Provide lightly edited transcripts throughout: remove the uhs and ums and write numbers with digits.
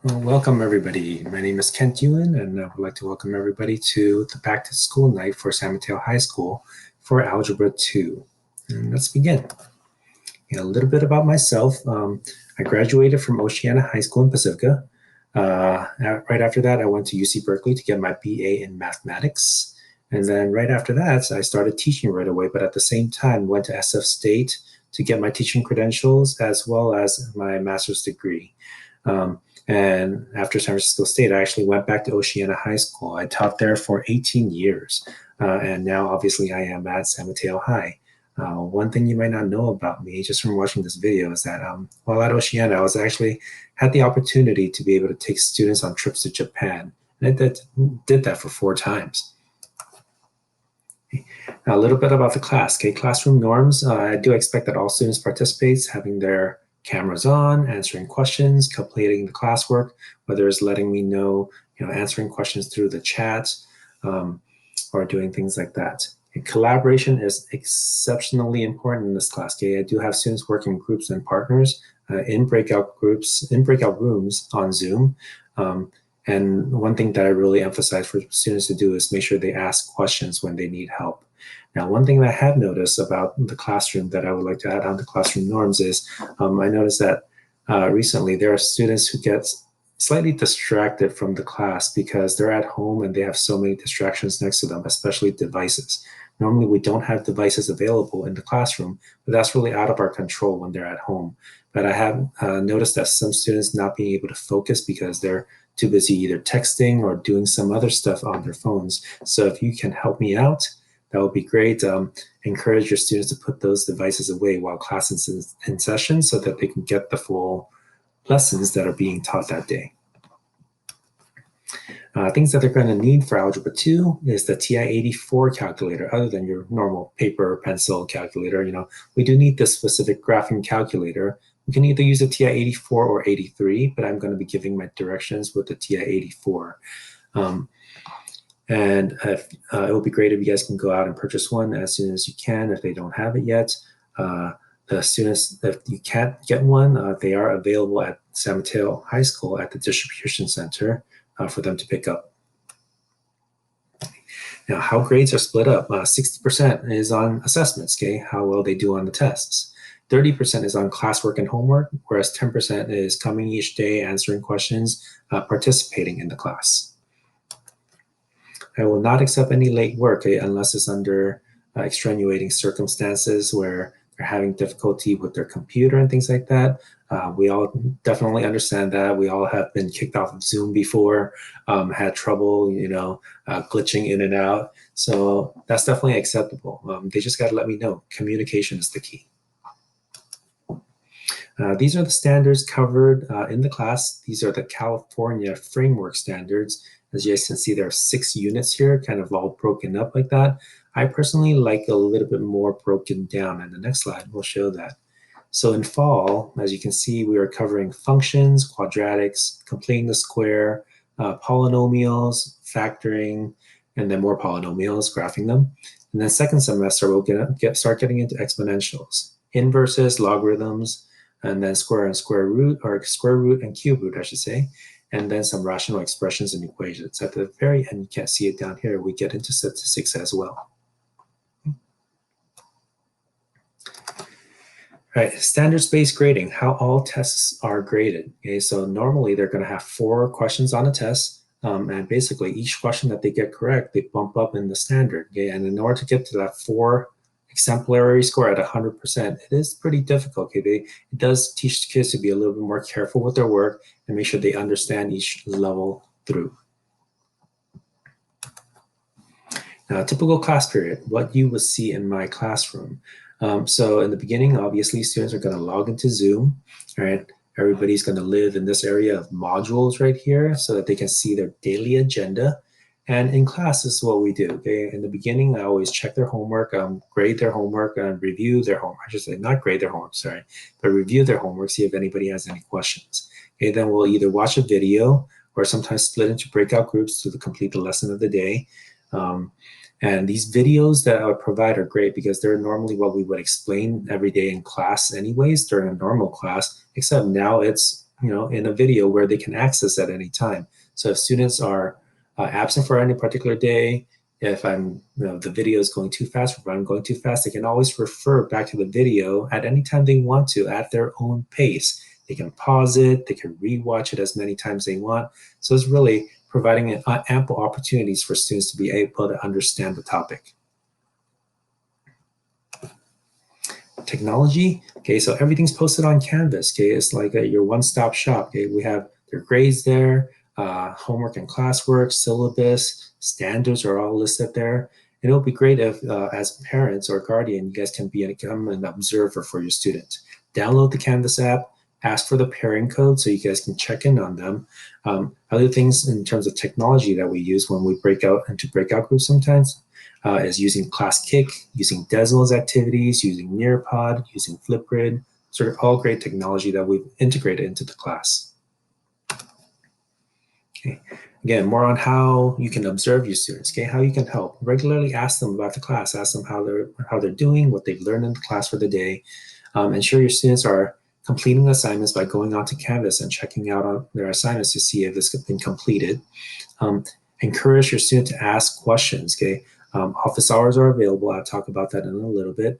Well, welcome everybody. My name is Kent Yuen, and I would like to welcome everybody to the back to school night for San Mateo High School for Algebra 2. And let's begin. A little bit about myself. I graduated from Oceana High School in Pacifica. Right after that, I went to UC Berkeley to get my BA in mathematics. And then right after that, I started teaching right away, but at the same time, went to SF State to get my teaching credentials as well as my master's degree. And after San Francisco State, I actually went back to Oceana High School. I taught there for 18 years. And now, obviously, I am at San Mateo High. One thing you might not know about me just from watching this video is that while at Oceana, I was actually had the opportunity to be able to take students on trips to Japan. And I did that for 4 times. Now, a little bit about the class. Okay, classroom norms. I do expect that all students participate, having their cameras on, answering questions, completing the classwork, whether it's letting me know, answering questions through the chat, or doing things like that. And collaboration is exceptionally important in this class. Okay, I do have students work in groups and partners in breakout groups, in breakout rooms on Zoom. And one thing that I really emphasize for students to do is make sure they ask questions when they need help. Now, one thing that I have noticed about the classroom that I would like to add on to classroom norms is I noticed that recently there are students who get slightly distracted from the class because they're at home and they have so many distractions next to them, especially devices. Normally, we don't have devices available in the classroom, but that's really out of our control when they're at home. But I have noticed that some students not being able to focus because they're too busy either texting or doing some other stuff on their phones. So if you can help me out, that would be great. Encourage your students to put those devices away while class is in session so that they can get the full lessons that are being taught that day. Things that they're going to need for Algebra 2 is the TI-84 calculator, other than your normal paper or pencil calculator. We do need this specific graphing calculator. We can either use a TI-84 or 83, but I'm going to be giving my directions with the TI-84. And it would be great if you guys can go out and purchase one as soon as you can if they don't have it yet. The students, if you can't get one, they are available at San Mateo High School at the distribution center for them to pick up. Now, how grades are split up. 60% is on assessments, okay, how well they do on the tests. 30% is on classwork and homework, whereas 10% is coming each day, answering questions, participating in the class. I will not accept any late work unless it's under extenuating circumstances where they're having difficulty with their computer and things like that. We all definitely understand that. We all have been kicked off of Zoom before, had trouble, glitching in and out. So that's definitely acceptable. They just got to let me know. Communication is the key. These are the standards covered in the class. These are the California framework standards. As you guys can see, there are 6 units here, kind of all broken up like that. I personally like a little bit more broken down, and the next slide will show that. So in fall, as you can see, we are covering functions, quadratics, completing the square, polynomials, factoring, and then more polynomials, graphing them. And then second semester, we'll start getting into exponentials, inverses, logarithms, and then square and square root, or square root and cube root, I should say, and then some rational expressions and equations. At the very end, you can't see it down here, we get into statistics as well. All right, standards-based grading, how all tests are graded. Okay, so normally they're going to have 4 questions on a test, and basically each question that they get correct, they bump up in the standard. Okay, and in order to get to that 4 exemplary score at 100%, it is pretty difficult. Okay, it does teach kids to be a little bit more careful with their work and make sure they understand each level through. Now, typical class period, what you would see in my classroom. So in the beginning, obviously, students are going to log into Zoom, right? Everybody's going to live in this area of modules right here so that they can see their daily agenda. And in class, this is what we do, okay? In the beginning, I always check their homework, grade their homework, and review their homework. I should say, not grade their homework, sorry, but review their homework, see if anybody has any questions. Okay, then we'll either watch a video or sometimes split into breakout groups to complete the lesson of the day. And these videos that I would provide are great because they're normally what we would explain every day in class anyways during a normal class, except now it's in a video where they can access at any time. So if students are absent for any particular day, if the video is going too fast, or if I'm going too fast, they can always refer back to the video at any time they want to at their own pace. They can pause it, they can rewatch it as many times they want. So it's really providing ample opportunities for students to be able to understand the topic. Technology, okay, so everything's posted on Canvas, okay, it's like your one-stop shop, okay, we have their grades there, homework and classwork, syllabus, standards are all listed there, and it'll be great if, as parents or guardian, you guys can become an observer for your student. Download the Canvas app, ask for the pairing code so you guys can check in on them. Other things in terms of technology that we use when we break out into breakout groups sometimes, is using ClassKick, using Desmos activities, using Nearpod, using Flipgrid. Sort of all great technology that we've integrated into the class. Okay. Again, more on how you can observe your students, okay, how you can help. Regularly ask them about the class, ask them how they're doing, what they've learned in the class for the day. Ensure your students are completing assignments by going onto Canvas and checking out on their assignments to see if it's been completed. Encourage your student to ask questions, okay? Office hours are available. I'll talk about that in a little bit.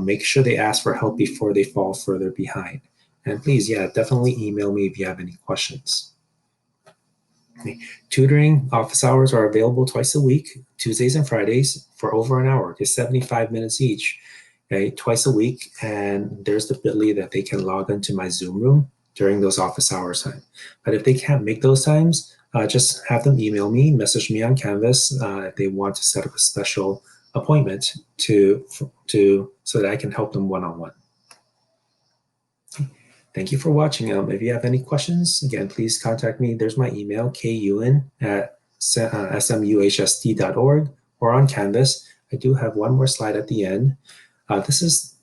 Make sure they ask for help before they fall further behind. And please, yeah, definitely email me if you have any questions. Okay. Tutoring office hours are available twice a week, Tuesdays and Fridays, for over an hour, okay, 75 minutes each, okay, twice a week. And there's the bit.ly that they can log into my Zoom room during those office hours time. But if they can't make those times, just have them email me, message me on Canvas if they want to set up a special appointment so that I can help them one-on-one. Thank you for watching. If you have any questions, again, please contact me. There's my email, kyuen@smuhsd.org, or on Canvas. I do have one more slide at the end. This is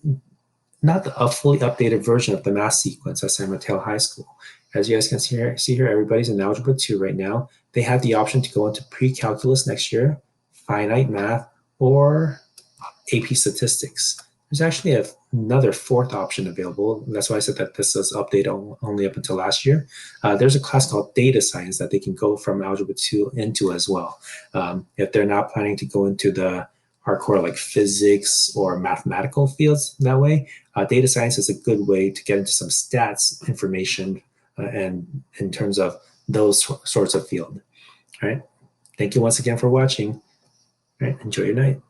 not a fully updated version of the math sequence at San Mateo High School. As you guys can see here, everybody's in Algebra 2 right now. They have the option to go into pre-calculus next year, finite math, or AP statistics. There's actually another fourth option available. That's why I said that this is updated only up until last year. There's a class called data science that they can go from Algebra 2 into as well. If they're not planning to go into the hardcore like physics or mathematical fields that way, data science is a good way to get into some stats information and in terms of those sorts of field. All right. Thank you once again for watching. All right. Enjoy your night.